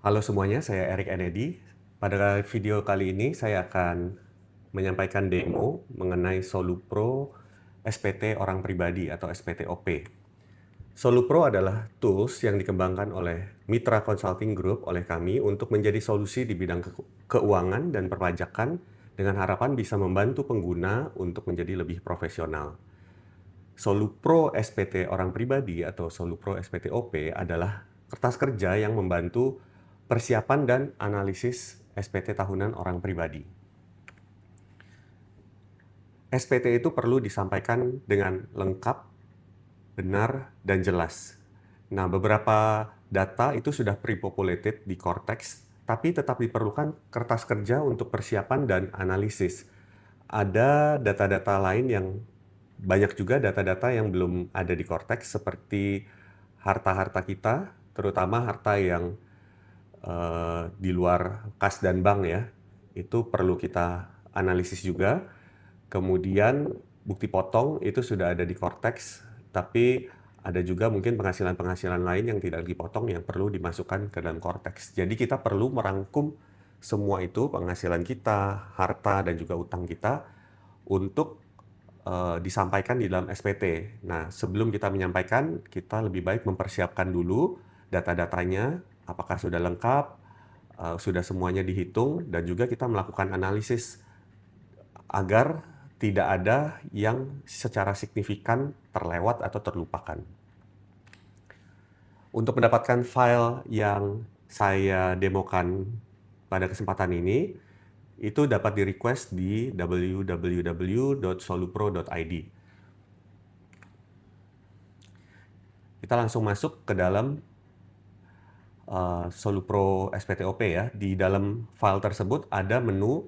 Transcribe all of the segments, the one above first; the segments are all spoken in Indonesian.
Halo semuanya, saya Erik Enedi. Pada video kali ini saya akan menyampaikan demo mengenai Solupro SPT Orang Pribadi atau SPTOP. Solupro adalah tools yang dikembangkan oleh Mitra Consulting Group oleh kami untuk menjadi solusi di bidang keuangan dan perpajakan dengan harapan bisa membantu pengguna untuk menjadi lebih profesional. Solupro SPT Orang Pribadi atau Solupro SPTOP adalah kertas kerja yang membantu persiapan dan analisis SPT tahunan orang pribadi. SPT itu perlu disampaikan dengan lengkap, benar, dan jelas. Nah, beberapa data itu sudah pre-populated di Cortex, tapi tetap diperlukan kertas kerja untuk persiapan dan analisis. Ada data-data lain yang banyak juga data-data yang belum ada di Cortex seperti harta-harta kita, terutama harta yang di luar kas dan bank ya, itu perlu kita analisis juga. Kemudian bukti potong itu sudah ada di Cortex, tapi ada juga mungkin penghasilan-penghasilan lain yang tidak dipotong yang perlu dimasukkan ke dalam Cortex. Jadi kita perlu merangkum semua itu, penghasilan kita, harta, dan juga utang kita untuk disampaikan di dalam SPT. Nah, sebelum kita menyampaikan, kita lebih baik mempersiapkan dulu data-datanya, apakah sudah lengkap, sudah semuanya dihitung, dan juga kita melakukan analisis agar tidak ada yang secara signifikan terlewat atau terlupakan. Untuk mendapatkan file yang saya demokan pada kesempatan ini, itu dapat di-request di www.solupro.id. Kita langsung masuk ke dalam Solupro SPTOP ya. Di dalam file tersebut ada menu,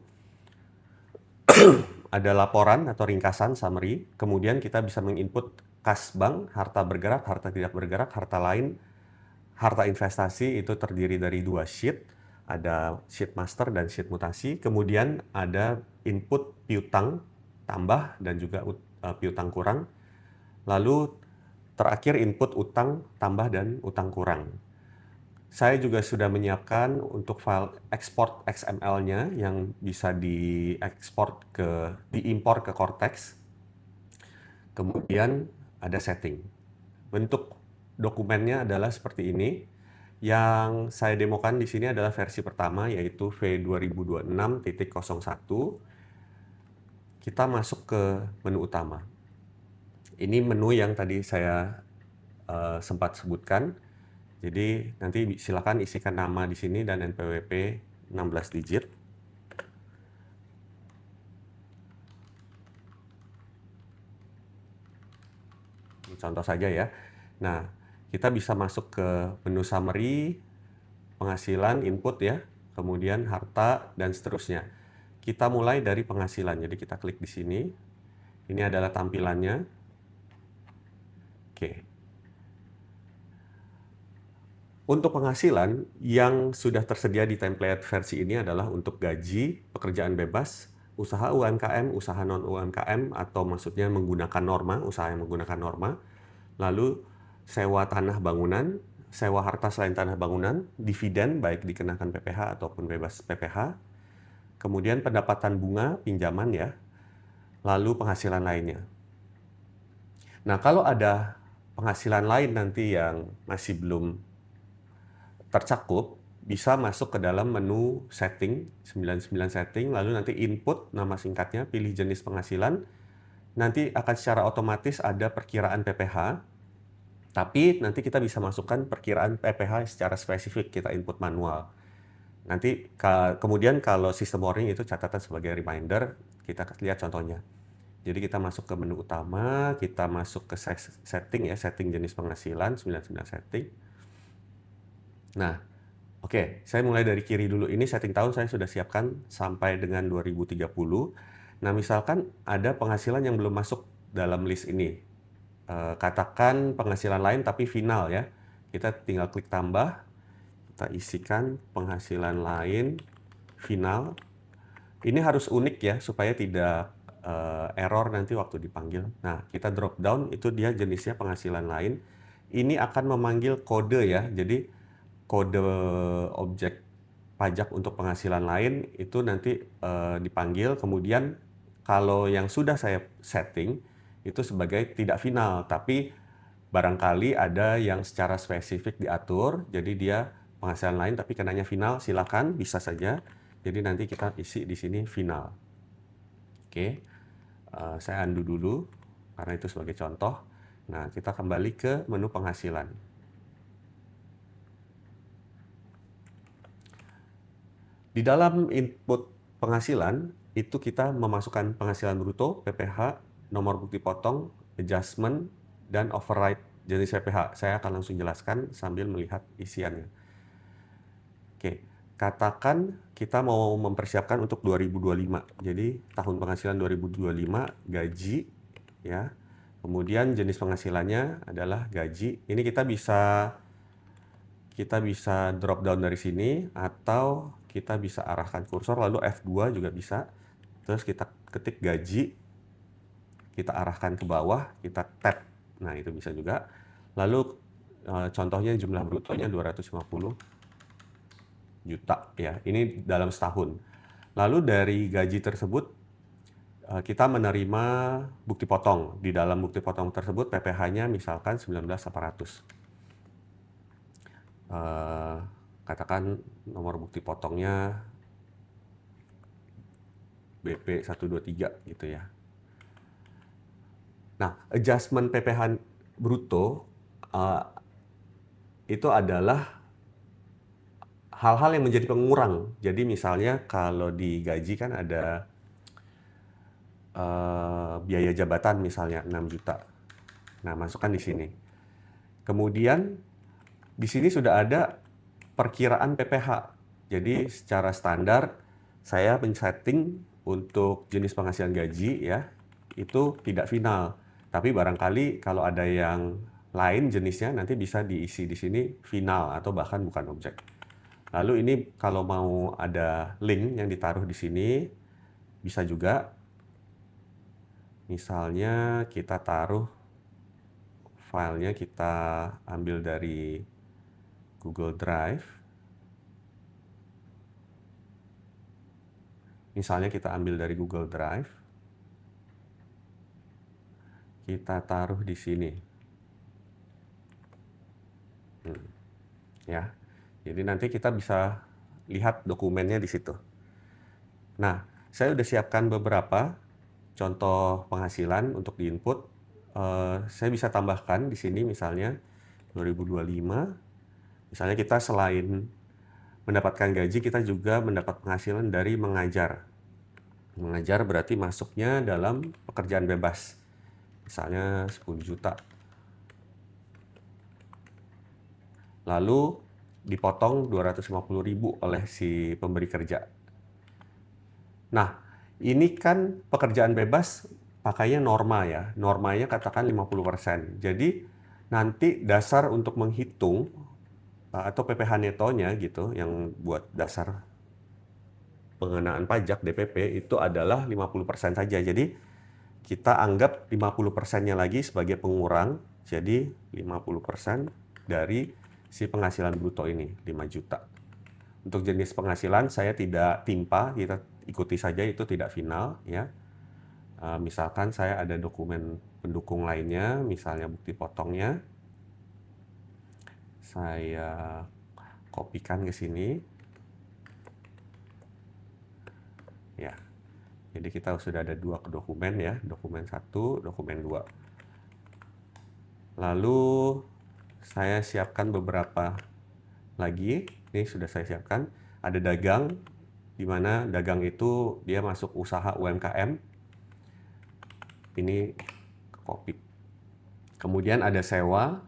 ada laporan atau ringkasan summary, kemudian kita bisa menginput kas bank, harta bergerak, harta tidak bergerak, harta lain, harta investasi itu terdiri dari 2 sheet, ada sheet master dan sheet mutasi, kemudian ada input piutang tambah dan juga piutang kurang, lalu terakhir input utang tambah dan utang kurang. Saya juga sudah menyiapkan untuk file export XML-nya yang bisa diimpor ke Cortex. Kemudian ada setting. Bentuk dokumennya adalah seperti ini. Yang saya demokan di sini adalah versi pertama yaitu V2026.01. Kita masuk ke menu utama. Ini menu yang tadi saya sempat sebutkan. Jadi nanti silakan isikan nama di sini dan NPWP 16 digit. Contoh saja ya. Nah, kita bisa masuk ke menu summary, penghasilan, input ya, kemudian harta, dan seterusnya. Kita mulai dari penghasilan, jadi kita klik di sini. Ini adalah tampilannya. Oke. Untuk penghasilan yang sudah tersedia di template versi ini adalah untuk gaji, pekerjaan bebas, usaha UMKM, usaha non-UMKM, atau maksudnya menggunakan norma, usaha yang menggunakan norma, lalu sewa tanah bangunan, sewa harta selain tanah bangunan, dividen baik dikenakan PPh ataupun bebas PPh, kemudian pendapatan bunga, pinjaman ya, lalu penghasilan lainnya. Nah, kalau ada penghasilan lain nanti yang masih belum tercakup, bisa masuk ke dalam menu setting, 99 setting, lalu nanti input nama singkatnya, pilih jenis penghasilan, nanti akan secara otomatis ada perkiraan PPh, tapi nanti kita bisa masukkan perkiraan PPh secara spesifik, kita input manual. Nanti kemudian kalau sistem warning itu catatan sebagai reminder, kita lihat contohnya. Jadi kita masuk ke menu utama, kita masuk ke setting ya, setting jenis penghasilan, 99 setting. Nah, oke, saya mulai dari kiri dulu. Ini setting tahun saya sudah siapkan sampai dengan 2030. Nah, misalkan ada penghasilan yang belum masuk dalam list ini. Katakan penghasilan lain tapi final ya. Kita tinggal klik tambah, kita isikan penghasilan lain final. Ini harus unik ya supaya tidak error nanti waktu dipanggil. Nah, kita drop down, itu dia jenisnya penghasilan lain. Ini akan memanggil kode ya. Jadi kode objek pajak untuk penghasilan lain itu nanti dipanggil, kemudian kalau yang sudah saya setting itu sebagai tidak final, tapi barangkali ada yang secara spesifik diatur, jadi dia penghasilan lain tapi kenanya final, silakan bisa saja. Jadi nanti kita isi di sini final. Oke, saya undo dulu karena itu sebagai contoh. Nah, kita kembali ke menu penghasilan. Di dalam input penghasilan, itu kita memasukkan penghasilan bruto, PPh, nomor bukti potong, adjustment, dan override jenis PPh. Saya akan langsung jelaskan sambil melihat isiannya. Oke, katakan kita mau mempersiapkan untuk 2025. Jadi tahun penghasilan 2025 gaji ya. Kemudian jenis penghasilannya adalah gaji. Ini kita bisa drop down dari sini atau kita bisa arahkan kursor lalu F2 juga bisa. Terus kita ketik gaji, kita arahkan ke bawah, kita tap. Nah, itu bisa juga. Lalu contohnya jumlah brutonya 250 juta ya. Ini dalam setahun. Lalu dari gaji tersebut kita menerima bukti potong. Di dalam bukti potong tersebut PPh-nya misalkan 19.800. Katakan nomor bukti potongnya BP 123 gitu ya. Nah, adjustment PPh bruto itu adalah hal-hal yang menjadi pengurang. Jadi misalnya kalau di gaji kan ada biaya jabatan misalnya 6 juta. Nah, masukkan di sini. Kemudian di sini sudah ada perkiraan PPh. Jadi secara standar saya men-setting untuk jenis penghasilan gaji ya, itu tidak final. Tapi barangkali kalau ada yang lain jenisnya nanti bisa diisi di sini final atau bahkan bukan objek. Lalu ini kalau mau ada link yang ditaruh di sini bisa juga. Misalnya kita taruh filenya, kita ambil dari Google Drive. Misalnya kita ambil dari Google Drive. Kita taruh di sini. Ya. Jadi nanti kita bisa lihat dokumennya di situ. Nah, saya udah siapkan beberapa contoh penghasilan untuk di-input. Saya bisa tambahkan di sini misalnya 2025. Misalnya kita selain mendapatkan gaji, kita juga mendapat penghasilan dari mengajar. Mengajar berarti masuknya dalam pekerjaan bebas. Misalnya 10 juta. Lalu dipotong 250.000 oleh si pemberi kerja. Nah, ini kan pekerjaan bebas pakainya norma ya. Normanya katakan 50%. Jadi nanti dasar untuk menghitung atau PPh netonya gitu yang buat dasar pengenaan pajak DPP itu adalah 50% saja. Jadi kita anggap 50%-nya lagi sebagai pengurang. Jadi 50% dari si penghasilan bruto ini 5 juta. Untuk jenis penghasilan saya tidak timpa, kita ikuti saja itu tidak final ya. Misalkan saya ada dokumen pendukung lainnya, misalnya bukti potongnya. Saya kopikan ke sini. Ya. Jadi kita sudah ada dua dokumen ya, dokumen 1, dokumen 2. Lalu saya siapkan beberapa lagi. Ini sudah saya siapkan. Ada dagang, di mana dagang itu dia masuk usaha UMKM. Ini copy. Kemudian ada sewa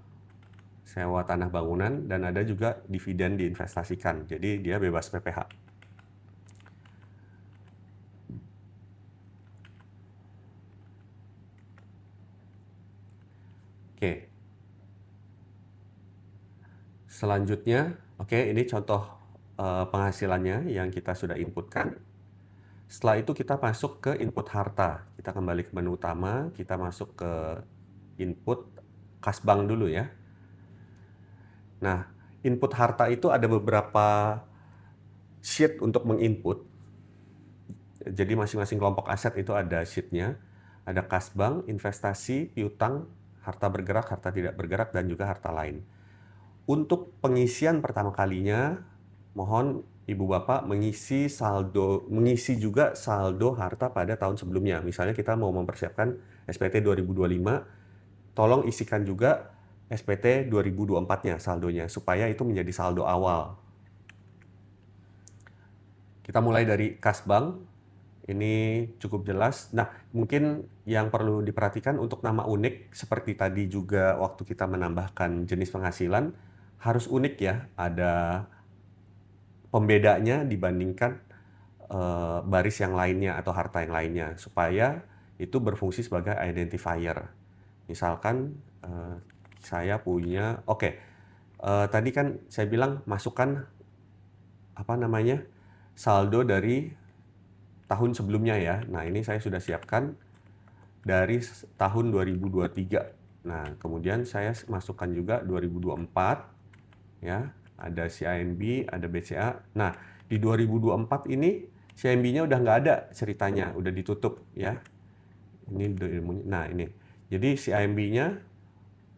tanah bangunan, dan ada juga dividen diinvestasikan. Jadi dia bebas PPh. Oke. Selanjutnya, ini contoh penghasilannya yang kita sudah inputkan. Setelah itu kita masuk ke input harta. Kita kembali ke menu utama, kita masuk ke input kas bank dulu ya. Nah, input harta itu ada beberapa sheet untuk menginput. Jadi masing-masing kelompok aset itu ada sheet-nya. Ada kas bank, investasi, piutang, harta bergerak, harta tidak bergerak, dan juga harta lain. Untuk pengisian pertama kalinya, mohon Ibu Bapak mengisi juga saldo harta pada tahun sebelumnya. Misalnya kita mau mempersiapkan SPT 2025, tolong isikan juga SPT 2024-nya saldonya, supaya itu menjadi saldo awal. Kita mulai dari kas bank. Ini cukup jelas. Nah, mungkin yang perlu diperhatikan untuk nama unik, seperti tadi juga waktu kita menambahkan jenis penghasilan, harus unik ya. Ada pembedanya dibandingkan baris yang lainnya atau harta yang lainnya, supaya itu berfungsi sebagai identifier. Misalkan saya punya, tadi kan saya bilang masukkan saldo dari tahun sebelumnya ya. Nah, ini saya sudah siapkan dari tahun 2023. Nah, kemudian saya masukkan juga 2024 ya. Ada CIMB, ada BCA. Nah, di 2024 ini CIMB-nya udah nggak ada ceritanya, udah ditutup ya. Nah, ini. Jadi CIMB-nya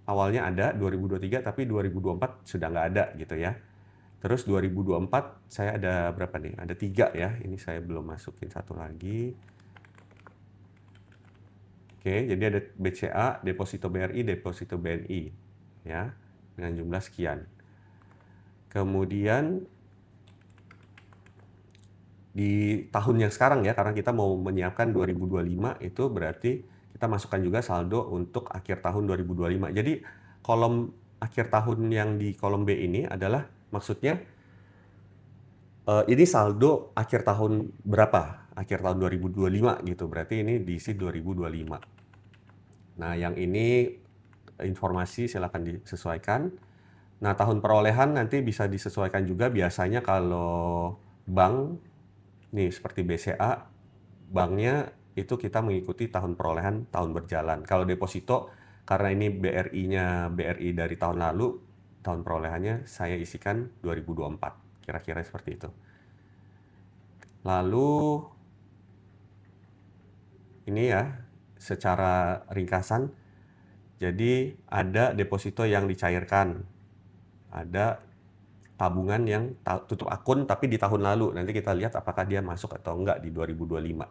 awalnya ada 2023, tapi 2024 sudah nggak ada gitu ya. Terus 2024 saya ada berapa nih? Ada 3 ya. Ini saya belum masukin satu lagi. Oke, jadi ada BCA, deposito BRI, deposito BNI ya, dengan jumlah sekian. Kemudian di tahun yang sekarang ya, karena kita mau menyiapkan 2025, itu berarti kita masukkan juga saldo untuk akhir tahun 2025. Jadi kolom akhir tahun yang di kolom B ini adalah maksudnya ini saldo akhir tahun berapa? Akhir tahun 2025 gitu. Berarti ini diisi 2025. Nah, yang ini informasi silakan disesuaikan. Nah, tahun perolehan nanti bisa disesuaikan juga. Biasanya kalau bank, nih seperti BCA, banknya itu kita mengikuti tahun perolehan tahun berjalan. Kalau deposito, karena ini BRI-nya BRI dari tahun lalu, tahun perolehannya saya isikan 2024. Kira-kira seperti itu. Lalu ini ya, secara ringkasan, jadi ada deposito yang dicairkan, ada tabungan yang tutup akun tapi di tahun lalu. Nanti kita lihat apakah dia masuk atau enggak di 2025.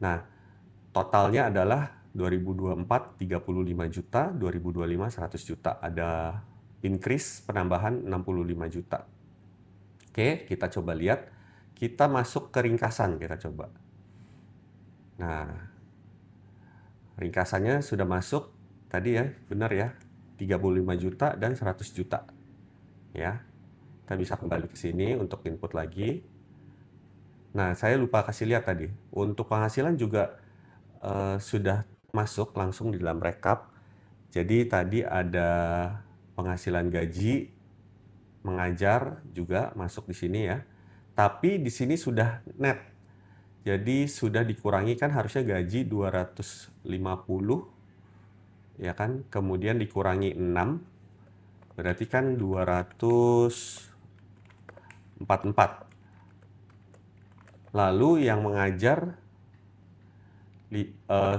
Nah, totalnya adalah 2024 35 juta, 2025 100 juta. Ada increase penambahan 65 juta. Oke, kita coba lihat. Kita masuk ke ringkasan, kita coba. Nah, ringkasannya sudah masuk tadi ya, benar ya. 35 juta dan 100 juta. Ya. Kita bisa kembali ke sini untuk input lagi. Nah, saya lupa kasih lihat tadi. Untuk penghasilan juga sudah masuk langsung di dalam rekap. Jadi tadi ada penghasilan gaji, mengajar juga masuk di sini ya. Tapi di sini sudah net. Jadi sudah dikurangi, kan harusnya gaji 250 ya kan, kemudian dikurangi 6 berarti kan 244. Lalu yang mengajar 10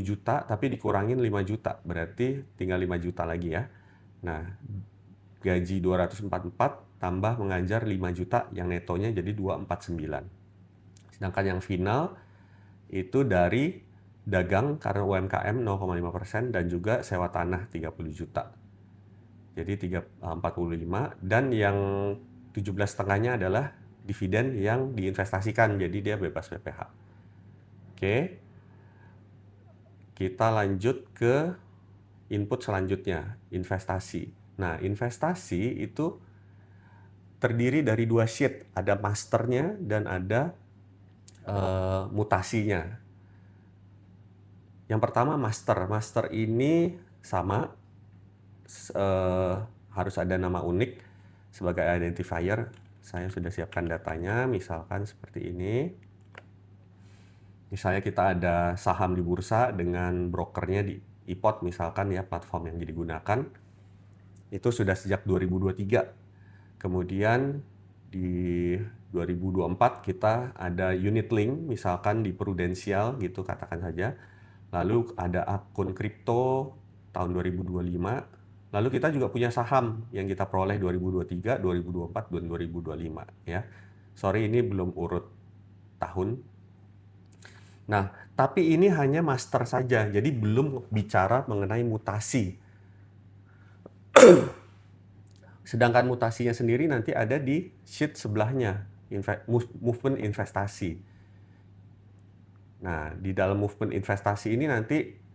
juta tapi dikurangin 5 juta, berarti tinggal 5 juta lagi ya. Nah, gaji 244 tambah mengajar 5 juta, yang netonya jadi 249. Sedangkan yang final itu dari dagang karena UMKM 0,5% dan juga sewa tanah 30 juta. Jadi 45, dan yang 17,5-nya adalah dividen yang diinvestasikan, jadi dia bebas PPh. Oke. Kita lanjut ke input selanjutnya, investasi. Nah, investasi itu terdiri dari 2 sheet, ada masternya dan ada mutasinya. Yang pertama master. Master ini sama, harus ada nama unik sebagai identifier. Saya sudah siapkan datanya, misalkan seperti ini. Misalnya kita ada saham di bursa dengan brokernya di iPod misalkan ya, platform yang digunakan. Itu sudah sejak 2023. Kemudian di 2024 kita ada unit link, misalkan di Prudential gitu katakan saja. Lalu ada akun kripto tahun 2025. Lalu kita juga punya saham yang kita peroleh 2023, 2024, dan 2025 ya. Sorry ini belum urut tahun. Nah, tapi ini hanya master saja, jadi belum bicara mengenai mutasi. Sedangkan mutasinya sendiri nanti ada di sheet sebelahnya, movement investasi. Nah, di dalam movement investasi ini nanti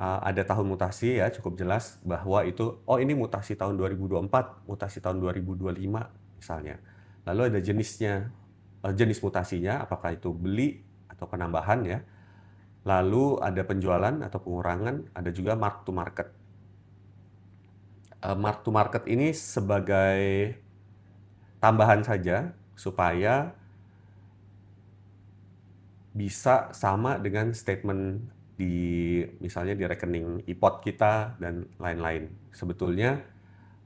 ada tahun mutasi ya, cukup jelas bahwa itu, oh ini mutasi tahun 2024, mutasi tahun 2025 misalnya. Lalu ada jenisnya, jenis mutasinya, apakah itu beli atau penambahan ya. Lalu ada penjualan atau pengurangan, ada juga mark to market. Mark to market ini sebagai tambahan saja supaya bisa sama dengan statement di misalnya di rekening iPod kita dan lain-lain. Sebetulnya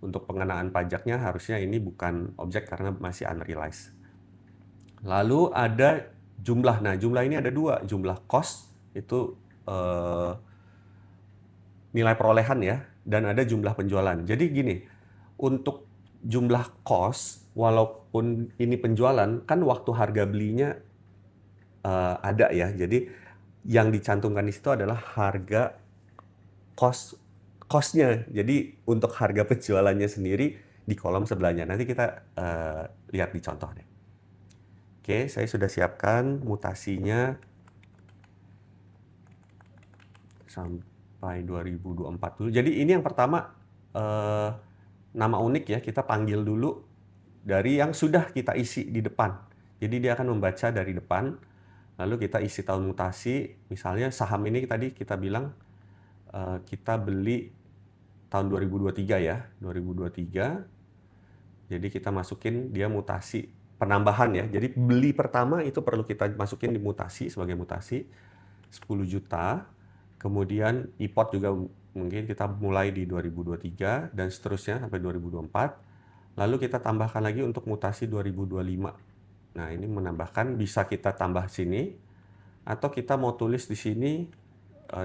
untuk pengenaan pajaknya harusnya ini bukan objek karena masih unrealized. Lalu ada jumlah. Nah, jumlah ini ada dua, jumlah cost itu nilai perolehan ya, dan ada jumlah penjualan. Jadi gini, untuk jumlah cost, walaupun ini penjualan, kan waktu harga belinya ada ya. Jadi yang dicantumkan di situ adalah harga cost-nya. Jadi untuk harga penjualannya sendiri di kolom sebelahnya. Nanti kita lihat di contoh deh. Oke, saya sudah siapkan mutasinya sampai 2024 dulu. Jadi ini yang pertama nama unik ya, kita panggil dulu dari yang sudah kita isi di depan. Jadi dia akan membaca dari depan, lalu kita isi tahun mutasi. Misalnya saham ini tadi kita bilang kita beli tahun 2023 ya, 2023. Jadi kita masukin dia mutasi penambahan ya. Jadi beli pertama itu perlu kita masukin di mutasi sebagai mutasi 10 juta. Kemudian iPod juga mungkin kita mulai di 2023 dan seterusnya sampai 2024. Lalu kita tambahkan lagi untuk mutasi 2025. Nah, ini menambahkan bisa kita tambah sini atau kita mau tulis di sini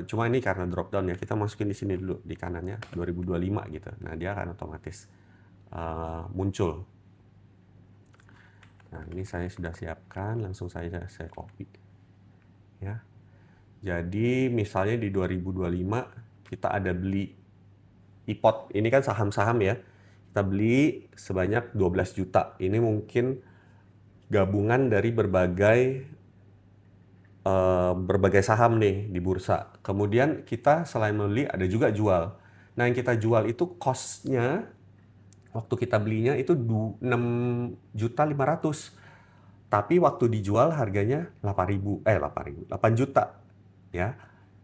cuma ini karena drop down ya, kita masukin di sini dulu di kanannya 2025 gitu. Nah, dia akan otomatis muncul. Nah, ini saya sudah siapkan, langsung saya copy. Ya. Jadi misalnya di 2025 kita ada beli iPod, ini kan saham-saham ya. Kita beli sebanyak 12 juta. Ini mungkin gabungan dari berbagai saham nih di bursa. Kemudian kita selain membeli ada juga jual. Nah, yang kita jual itu cost-nya waktu kita belinya itu 6.500.000. Tapi waktu dijual harganya 8 juta ya.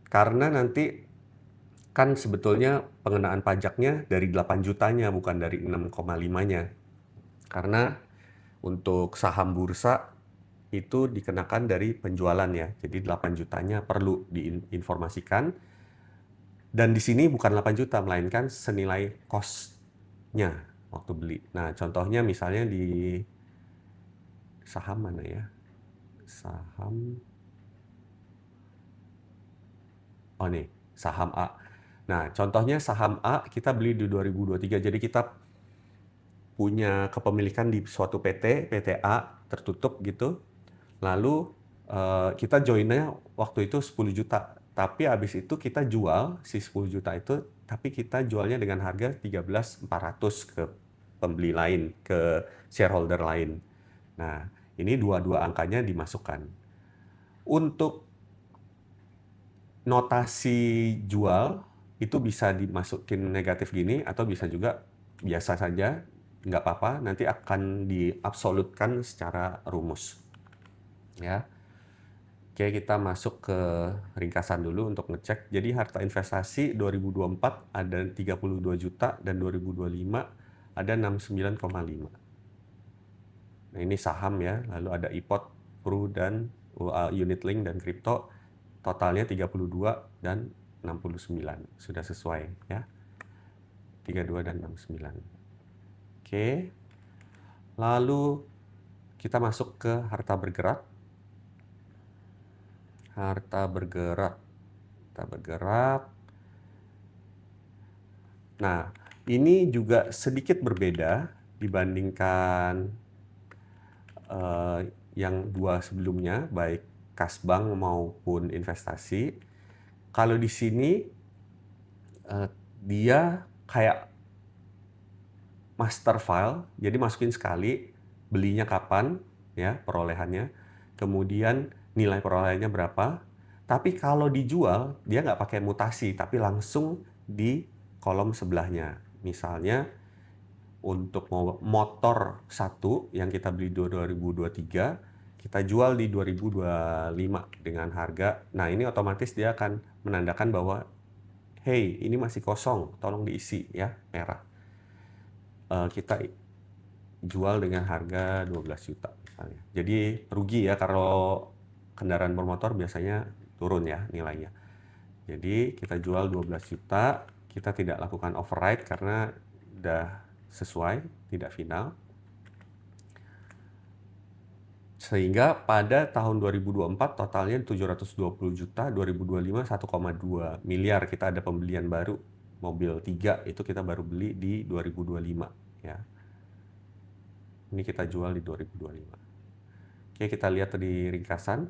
Karena nanti kan sebetulnya pengenaan pajaknya dari 8 jutanya bukan dari 6,5-nya. Karena untuk saham bursa itu dikenakan dari penjualan ya. Jadi 8 jutanya perlu diinformasikan. Dan di sini bukan 8 juta, melainkan senilai cost-nya waktu beli. Nah, contohnya misalnya di saham mana ya? Saham. Oh nih, saham A. Nah, contohnya saham A kita beli di 2023. Jadi kita punya kepemilikan di suatu PT A tertutup gitu. Lalu kita joinnya waktu itu 10 juta. Tapi habis itu kita jual si 10 juta itu, tapi kita jualnya dengan harga 13.400 ke pembeli lain, ke shareholder lain. Nah, ini dua angkanya dimasukkan. Untuk notasi jual itu bisa dimasukin negatif gini atau bisa juga biasa saja, nggak apa-apa, nanti akan diabsolutkan secara rumus. Ya. Oke, kita masuk ke ringkasan dulu untuk ngecek. Jadi harta investasi 2024 ada 32 juta dan 2025 ada 69,5. Nah, ini saham ya, lalu ada iPod, Pru dan unit link dan kripto. Totalnya 32 dan 69. Sudah sesuai ya. 32 dan 69. Oke. Lalu kita masuk ke harta bergerak. Harta bergerak. Nah, ini juga sedikit berbeda dibandingkan yang dua sebelumnya, baik kas bank maupun investasi. Kalau di sini dia kayak master file, jadi masukin sekali belinya kapan, ya perolehannya, kemudian nilai perolehannya berapa. Tapi kalau dijual dia nggak pakai mutasi, tapi langsung di kolom sebelahnya. Misalnya untuk motor 1 yang kita beli 2023, kita jual di 2025 dengan harga. Nah, ini otomatis dia akan menandakan bahwa hey, ini masih kosong, tolong diisi ya, merah. Kita jual dengan harga 12 juta misalnya. Jadi rugi ya, kalau kendaraan bermotor biasanya turun ya nilainya. Jadi kita jual 12 juta, kita tidak lakukan override karena udah sesuai, tidak final. Sehingga pada tahun 2024 totalnya 720 juta, 2025 1,2 miliar. Kita ada pembelian baru, mobil 3 itu kita baru beli di 2025 ya. Ini kita jual di 2025. Oke, kita lihat di ringkasan.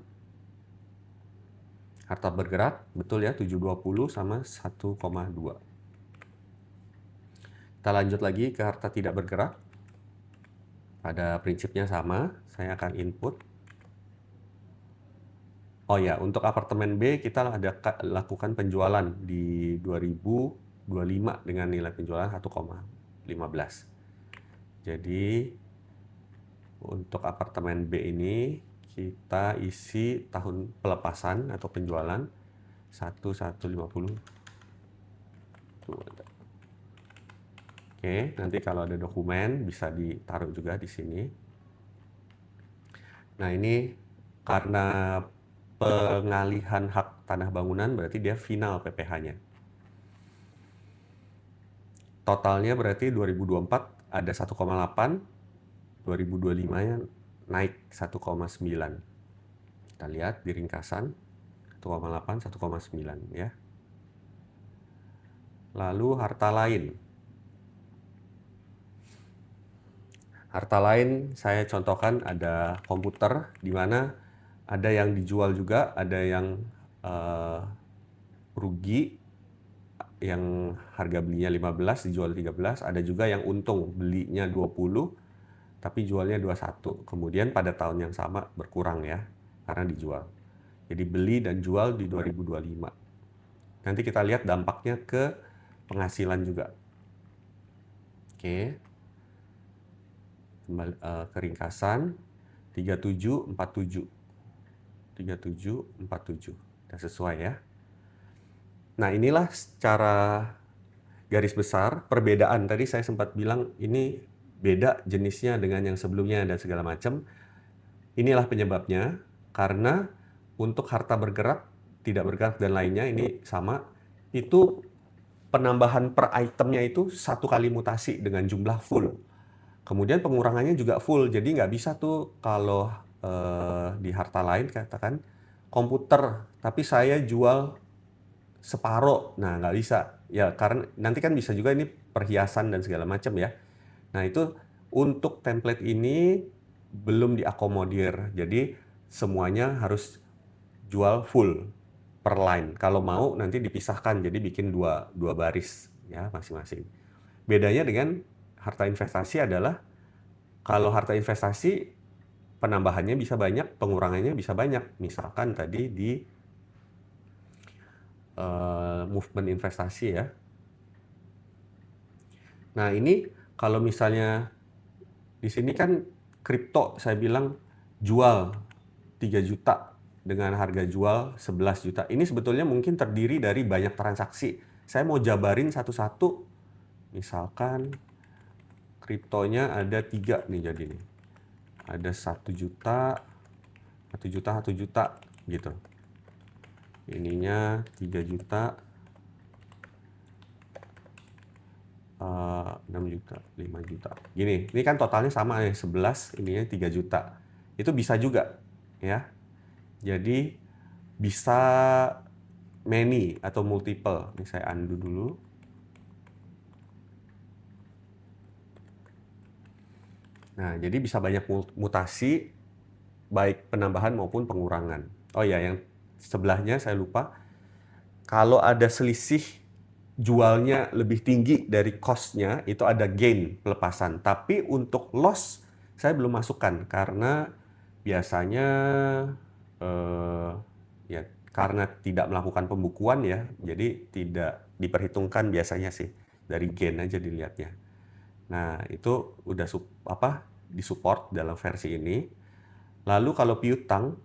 Harta bergerak, betul ya, 720 sama 1,2. Kita lanjut lagi ke harta tidak bergerak. Pada prinsipnya sama, saya akan input. Oh ya, untuk apartemen B kita lakukan penjualan di 2025 dengan nilai penjualan 1,15. Jadi untuk apartemen B ini kita isi tahun pelepasan atau penjualan 1150. Oke, nanti kalau ada dokumen bisa ditaruh juga di sini. Nah, ini karena pengalihan hak tanah bangunan berarti dia final PPh-nya. Totalnya berarti 2024 ada 1,8, 2025-nya naik 1,9. Kita lihat di ringkasan 1,8, 1,9 ya. Lalu harta lain. Harta lain saya contohkan ada komputer, di mana ada yang dijual juga, ada yang rugi, yang harga belinya 15 dijual 13, ada juga yang untung belinya 20 tapi jualnya 21. Kemudian pada tahun yang sama berkurang ya, karena dijual. Jadi beli dan jual di 2025. Nanti kita lihat dampaknya ke penghasilan juga. Oke. Kembali ke ringkasan 3747. 3747. Sudah sesuai ya. Nah, inilah secara garis besar perbedaan. Tadi saya sempat bilang ini beda jenisnya dengan yang sebelumnya dan segala macam. Inilah penyebabnya, karena untuk harta bergerak, tidak bergerak dan lainnya ini sama, itu penambahan per itemnya itu satu kali mutasi dengan jumlah full. Kemudian pengurangannya juga full, jadi nggak bisa tuh kalau di harta lain katakan komputer, tapi saya jual separoh, nah nggak bisa. Ya karena nanti kan bisa juga ini perhiasan dan segala macam ya. Nah itu untuk template ini belum diakomodir, jadi semuanya harus jual full per line. Kalau mau nanti dipisahkan, jadi bikin dua baris ya masing-masing. Bedanya dengan harta investasi adalah kalau harta investasi penambahannya bisa banyak, pengurangannya bisa banyak. Misalkan tadi di movement investasi ya. Nah ini kalau misalnya di sini kan kripto saya bilang jual 3 juta dengan harga jual 11 juta. Ini sebetulnya mungkin terdiri dari banyak transaksi. Saya mau jabarin satu-satu. Misalkan kriptonya ada 3 nih jadi nih. Ada 1 juta, 1 juta, 1 juta gitu. Ininya 3 juta, 6 juta, 5 juta. Gini, ini kan totalnya sama ya, 11, ininya 3 juta. Itu bisa juga, ya. Jadi, bisa many atau multiple. Ini saya undo dulu. Nah, jadi bisa banyak mutasi, baik penambahan maupun pengurangan. Oh ya, yang sebelahnya saya lupa. Kalau ada selisih jualnya lebih tinggi dari cost-nya, itu ada gain, pelepasan. Tapi untuk loss, saya belum masukkan karena biasanya ya karena tidak melakukan pembukuan ya, jadi tidak diperhitungkan biasanya sih, dari gain aja dilihatnya. Nah, itu udah disupport dalam versi ini. Lalu kalau piutang,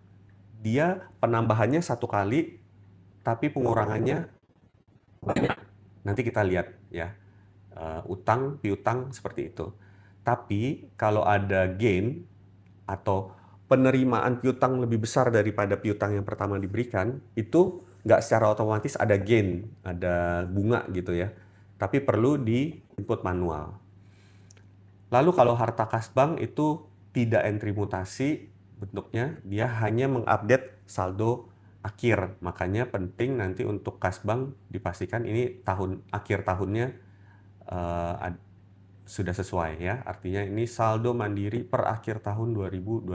dia penambahannya 1 kali, tapi pengurangannya banyak. Nanti kita lihat ya, piutang seperti itu. Tapi kalau ada gain atau penerimaan piutang lebih besar daripada piutang yang pertama diberikan, itu nggak secara otomatis ada gain, ada bunga gitu ya. Tapi perlu di input manual. Lalu kalau harta kas bank itu tidak entry mutasi bentuknya, dia hanya mengupdate saldo akhir. Makanya penting nanti untuk kas bank dipastikan ini akhir tahunnya sudah sesuai ya. Artinya ini saldo mandiri per akhir tahun 2025.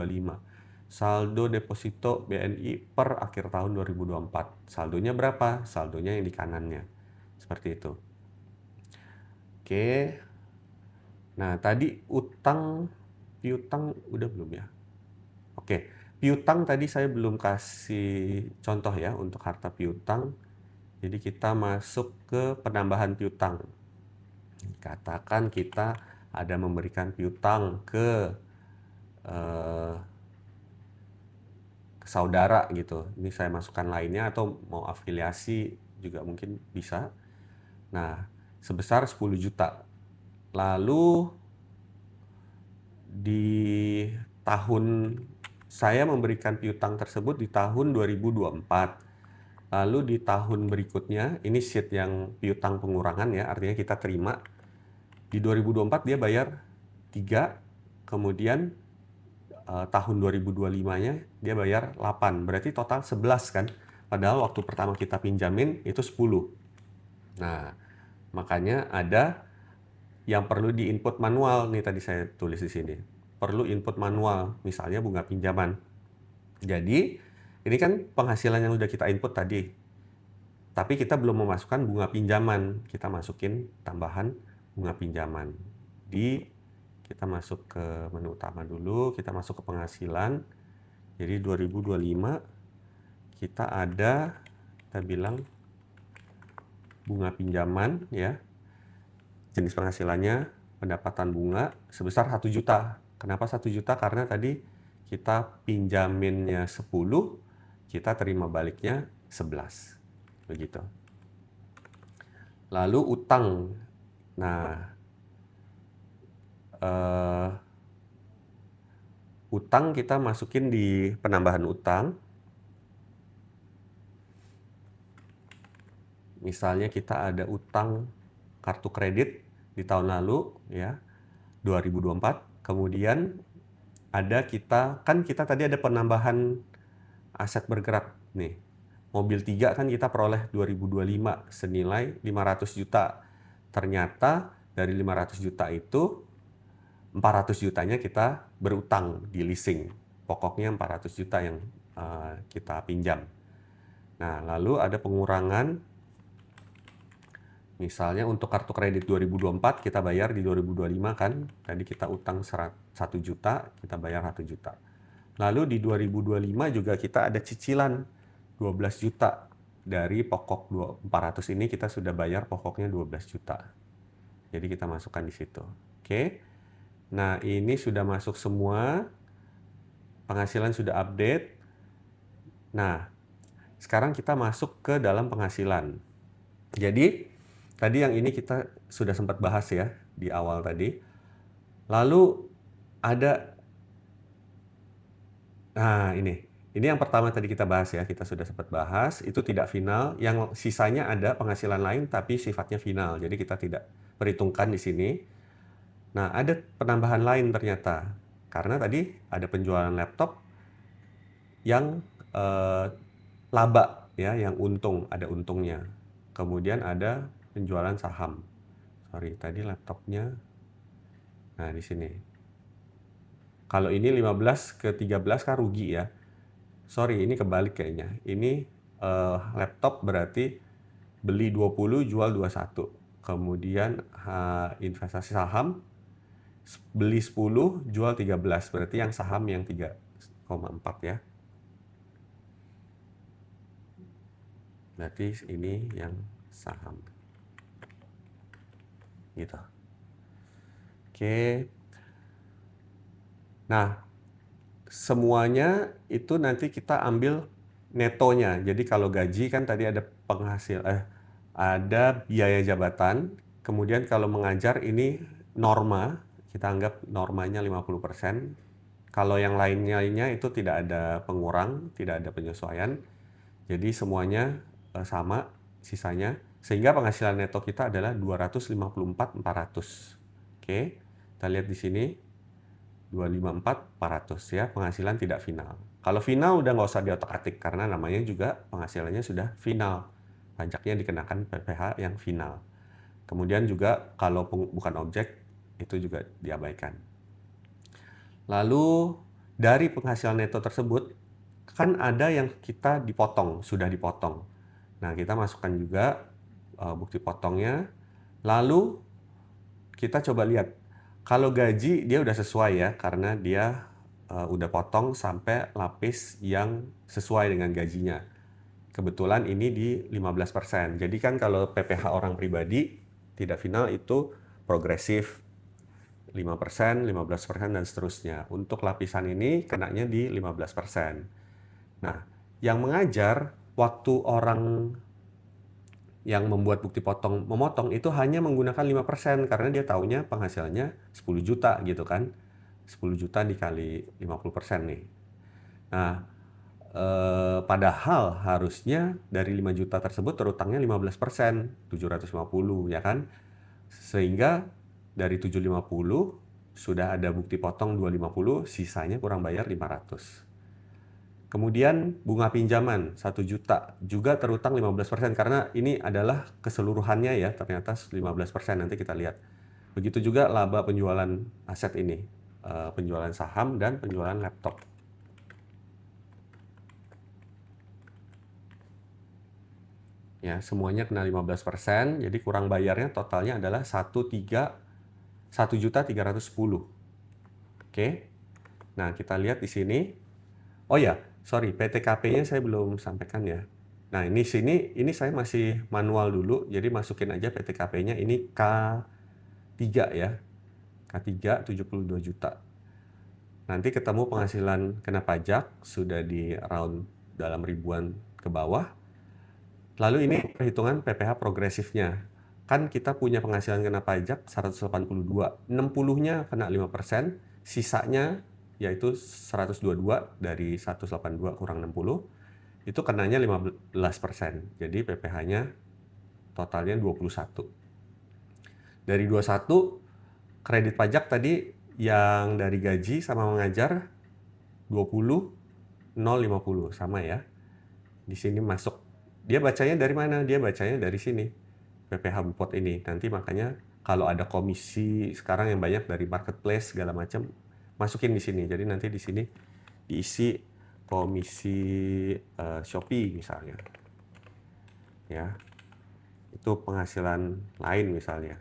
Saldo deposito BNI per akhir tahun 2024. Saldonya berapa? Saldonya yang di kanannya. Seperti itu. Oke. Nah, tadi piutang udah belum ya? Oke, piutang tadi saya belum kasih contoh ya untuk harta piutang. Jadi kita masuk ke penambahan piutang. Katakan kita ada memberikan piutang ke saudara gitu. Ini saya masukkan lainnya atau mau afiliasi juga mungkin bisa. Nah, sebesar 10 juta. Lalu di tahun saya memberikan piutang tersebut di tahun 2024. Lalu di tahun berikutnya, ini sheet yang piutang pengurangan ya, artinya kita terima. Di 2024 dia bayar 3, kemudian tahun 2025-nya dia bayar 8. Berarti total 11 kan? Padahal waktu pertama kita pinjamin itu 10. Nah, makanya ada yang perlu di input manual nih, tadi saya tulis di sini. Perlu input manual, misalnya bunga pinjaman. Jadi, ini kan penghasilan yang udah kita input tadi. Tapi kita belum memasukkan bunga pinjaman. Kita masukin tambahan bunga pinjaman. Kita masuk ke menu utama dulu, kita masuk ke penghasilan. Jadi 2025 kita bilang bunga pinjaman ya. Jenis penghasilannya pendapatan bunga sebesar 1 juta. Kenapa 1 juta? Karena tadi kita pinjaminnya 10, kita terima baliknya 11. Begitu. Lalu utang. Nah, utang kita masukin di penambahan utang. Misalnya kita ada utang kartu kredit di tahun lalu ya, 2024. Kemudian kita tadi ada penambahan aset bergerak nih. Mobil 3 kan kita peroleh 2025 senilai 500 juta. Ternyata dari 500 juta itu 400 jutanya kita berutang di leasing. Pokoknya 400 juta yang kita pinjam. Nah, lalu ada pengurangan. Misalnya untuk kartu kredit 2024 kita bayar di 2025 kan. Tadi kita utang 1 juta, kita bayar 1 juta. Lalu di 2025 juga kita ada cicilan 12 juta. Dari pokok 400 ini kita sudah bayar pokoknya 12 juta. Jadi kita masukkan di situ. Oke. Nah, ini sudah masuk semua. Penghasilan sudah update. Nah, sekarang kita masuk ke dalam penghasilan. Jadi, tadi yang ini kita sudah sempat bahas ya di awal tadi. Lalu ada, nah ini Ini yang pertama tadi kita bahas ya, kita sudah sempat bahas, itu tidak final, yang sisanya ada penghasilan lain tapi sifatnya final, jadi kita tidak perhitungkan di sini. Nah, ada penambahan lain ternyata, karena tadi ada penjualan laptop yang laba ya, yang untung, ada untungnya. Kemudian ada penjualan saham. Sorry, tadi laptopnya. Nah, di sini. Kalau ini 15 ke 13 kan rugi ya. Sorry, ini kebalik kayaknya. Ini laptop berarti beli 20, jual 21. Kemudian investasi saham, beli 10, jual 13. Berarti yang saham yang 3,4 ya. Berarti ini yang saham. Gitu. Oke. Nah, semuanya itu nanti kita ambil netonya. Jadi kalau gaji kan tadi ada ada biaya jabatan, kemudian kalau mengajar ini norma, kita anggap normanya 50%. Kalau yang lainnya itu tidak ada pengurang, tidak ada penyesuaian. Jadi semuanya sama sisanya, sehingga penghasilan neto kita adalah 254.400. Oke, kita lihat di sini 254.400 ya, penghasilan tidak final. Kalau final udah nggak usah diotak-atik karena namanya juga penghasilannya sudah final. Pajaknya dikenakan PPh yang final. Kemudian juga kalau bukan objek itu juga diabaikan. Lalu dari penghasilan neto tersebut kan ada yang kita dipotong, sudah dipotong. Nah, kita masukkan juga bukti potongnya. Lalu kita coba lihat, kalau gaji dia udah sesuai ya, karena dia udah potong sampai lapis yang sesuai dengan gajinya. Kebetulan ini di 15%. Jadi kan kalau PPh orang pribadi tidak final itu progresif 5%, 15% dan seterusnya. Untuk lapisan ini kenanya di 15%. Nah, yang mengajar waktu orang yang membuat bukti memotong itu hanya menggunakan 5% karena dia taunya penghasilannya 10 juta gitu kan. 10 juta dikali 50% nih. Nah, padahal harusnya dari 5 juta tersebut terutangnya 15%, 750 ya kan. Sehingga dari 750 sudah ada bukti potong 250, sisanya kurang bayar 500. Kemudian bunga pinjaman 1 juta juga terutang 15% karena ini adalah keseluruhannya ya, ternyata 15%, nanti kita lihat. Begitu juga laba penjualan aset ini, penjualan saham dan penjualan laptop. Ya, semuanya kena 15%, jadi kurang bayarnya totalnya adalah 1.310. Oke. Nah, kita lihat di sini. Oh ya, sorry, PTKP-nya saya belum sampaikan ya. Nah, ini saya masih manual dulu, jadi masukin aja PTKP-nya ini K3 ya. K3 72 juta. Nanti ketemu penghasilan kena pajak sudah di round dalam ribuan ke bawah. Lalu ini perhitungan PPh progresifnya. Kan kita punya penghasilan kena pajak 182, 60-nya kena 5%, sisanya yaitu 122 dari 182 kurang 60, itu kenanya 15%. Jadi PPh-nya totalnya 21. Dari 21, kredit pajak tadi yang dari gaji sama mengajar 20, 0, 50, sama ya. Di sini masuk. Dia bacanya dari mana? Dia bacanya dari sini. PPh Bupot ini. Nanti makanya kalau ada komisi sekarang yang banyak dari marketplace segala macam, masukin di sini. Jadi nanti di sini diisi komisi Shopee misalnya. Ya. Itu penghasilan lain misalnya.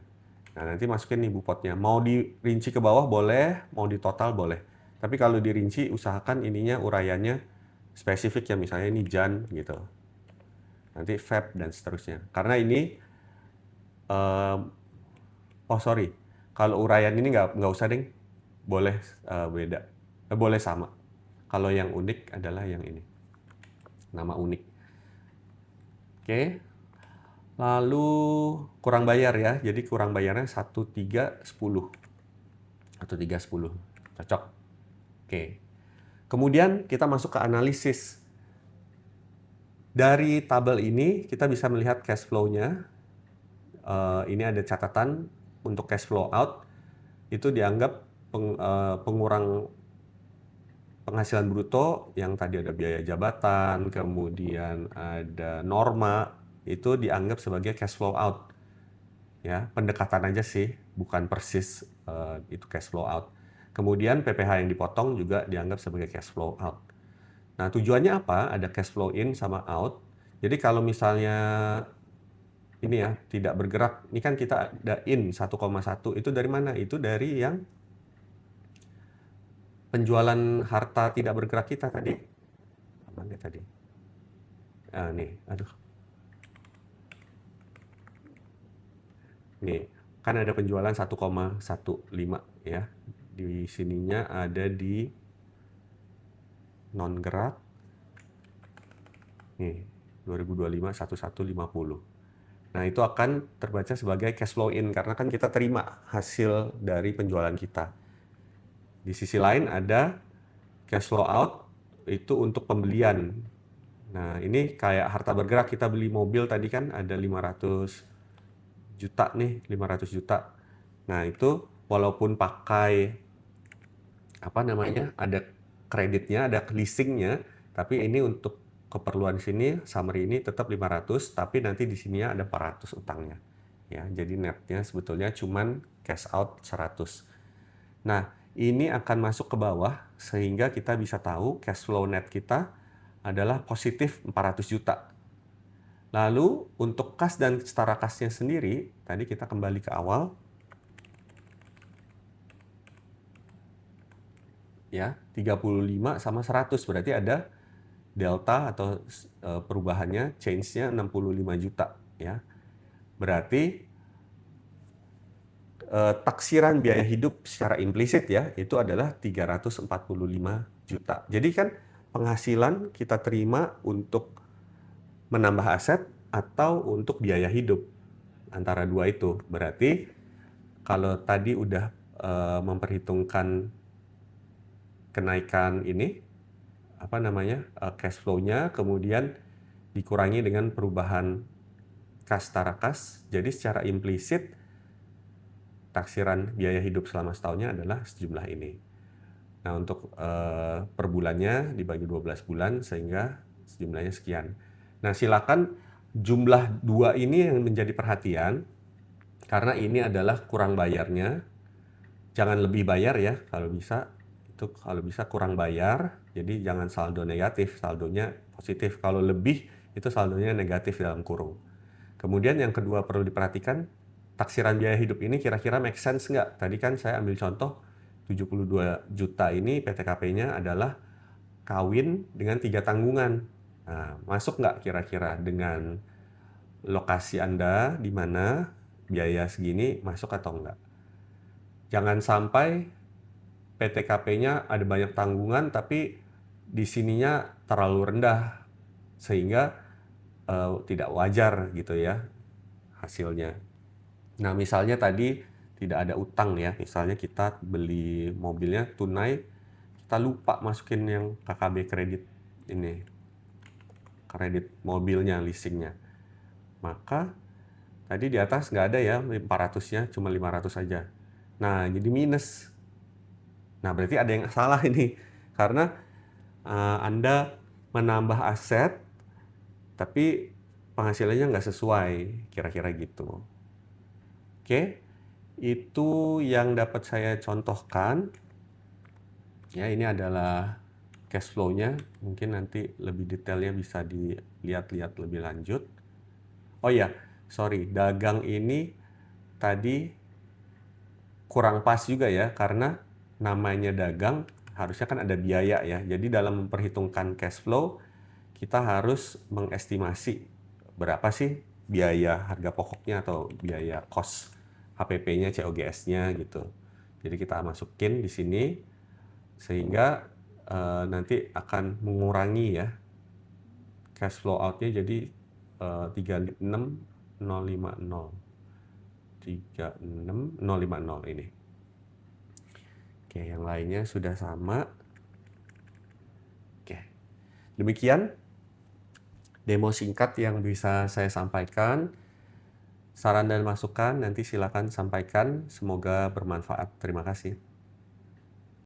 Nah, nanti masukin nih Bupotnya. Mau dirinci ke bawah boleh, mau di total boleh. Tapi kalau dirinci usahakan ininya uraiannya spesifik ya, misalnya ini Jan gitu. Nanti Feb dan seterusnya. Karena ini sorry, kalau uraian ini nggak usah deng, boleh beda, boleh sama. Kalau yang unik adalah yang ini, nama unik. Oke, lalu kurang bayar ya, jadi kurang bayarnya 1310, 1310, cocok. Oke, Kemudian kita masuk ke analisis. Dari tabel ini kita bisa melihat cash flow-nya. Ini ada catatan untuk cash flow out, itu dianggap pengurang penghasilan bruto yang tadi ada biaya jabatan, kemudian ada norma, itu dianggap sebagai cash flow out. Ya, pendekatan aja sih, bukan persis itu cash flow out. Kemudian PPh yang dipotong juga dianggap sebagai cash flow out. Nah, tujuannya apa? Ada cash flow in sama out. Jadi kalau misalnya ini ya, tidak bergerak, ini kan kita ada in 1,1, itu dari mana? Itu dari yang penjualan harta tidak bergerak kita tadi. Mana tadi? Nih, aduh. Nih, kan ada penjualan 1,15 ya. Di sininya ada di non gerak. Nih, 2025 1150. Nah, itu akan terbaca sebagai cash flow in karena kan kita terima hasil dari penjualan kita. Di sisi lain ada cash flow out, itu untuk pembelian. Nah, ini kayak harta bergerak, kita beli mobil tadi kan ada 500 juta nih, 500 juta. Nah, itu walaupun pakai apa namanya, ada kreditnya, ada leasingnya, tapi ini untuk keperluan sini, summary ini tetap 500, tapi nanti di sini ada 400 utangnya. Ya, jadi netnya sebetulnya cuman cash out 100. Nah, ini akan masuk ke bawah sehingga kita bisa tahu cash flow net kita adalah positif 400 juta. Lalu untuk kas dan setara kasnya sendiri, tadi kita kembali ke awal. Ya, 35 sama 100 berarti ada delta atau perubahannya, change-nya 65 juta ya. Berarti taksiran biaya hidup secara implisit ya, itu adalah 345 juta. Jadi kan penghasilan kita terima untuk menambah aset atau untuk biaya hidup, antara dua itu. Berarti kalau tadi udah memperhitungkan kenaikan ini, apa namanya, cash flow-nya, kemudian dikurangi dengan perubahan kas tara kas, jadi secara implisit taksiran biaya hidup selama setahunnya adalah sejumlah ini. Nah, untuk per bulannya dibagi 12 bulan sehingga sejumlahnya sekian. Nah, silakan jumlah 2 ini yang menjadi perhatian karena ini adalah kurang bayarnya. Jangan lebih bayar ya kalau bisa. Itu kalau bisa kurang bayar. Jadi jangan saldo negatif, saldonya positif. Kalau lebih itu saldonya negatif dalam kurung. Kemudian yang kedua perlu diperhatikan, taksiran biaya hidup ini kira-kira make sense nggak? Tadi kan saya ambil contoh 72 juta ini PTKP-nya adalah kawin dengan 3 tanggungan. Nah, masuk nggak kira-kira dengan lokasi Anda di mana biaya segini masuk atau enggak? Jangan sampai PTKP-nya ada banyak tanggungan tapi di sininya terlalu rendah sehingga tidak wajar gitu ya hasilnya. Nah, misalnya tadi tidak ada utang ya, misalnya kita beli mobilnya tunai, kita lupa masukin yang KKB kredit ini, kredit mobilnya, leasingnya. Maka tadi di atas nggak ada ya 400-nya, cuma 500 saja. Nah, jadi minus. Nah, berarti ada yang salah ini. Karena Anda menambah aset, tapi penghasilannya nggak sesuai, kira-kira gitu. Oke, itu yang dapat saya contohkan. Ya, ini adalah cash flow-nya. Mungkin nanti lebih detailnya bisa dilihat-lihat lebih lanjut. Oh ya, sorry, dagang ini tadi kurang pas juga ya, karena namanya dagang harusnya kan ada biaya ya. Jadi dalam memperhitungkan cash flow, kita harus mengestimasi berapa sih biaya harga pokoknya atau biaya cost HPP-nya, COGS-nya gitu. Jadi kita masukin di sini sehingga nanti akan mengurangi ya cash flow out-nya jadi 36050 36050 ini. Oke, yang lainnya sudah sama. Demikian demo singkat yang bisa saya sampaikan. Saran dan masukan nanti silakan sampaikan. Semoga bermanfaat. Terima kasih.